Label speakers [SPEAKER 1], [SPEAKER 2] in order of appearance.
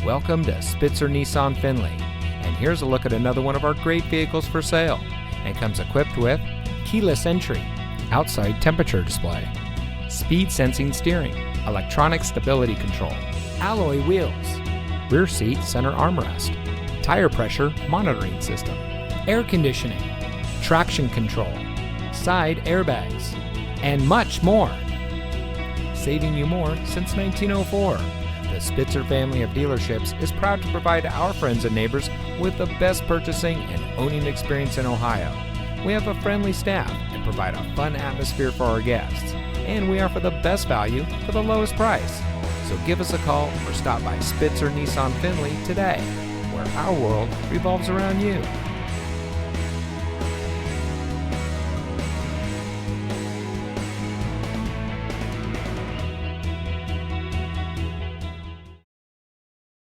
[SPEAKER 1] Welcome to Spitzer Nissan Findlay, and here's a look at another one of our great vehicles for sale. It comes equipped with keyless entry, outside temperature display, speed sensing steering, electronic stability control, alloy wheels, rear seat center armrest, tire pressure monitoring system, air conditioning, traction control, side airbags, and much more. Saving you more since 1904. The Spitzer family of dealerships is proud to provide our friends and neighbors with the best purchasing and owning experience in Ohio. We have a friendly staff and provide a fun atmosphere for our guests. And we offer the best value for the lowest price. So give us a call or stop by Spitzer Nissan Findlay today, where our world revolves around you.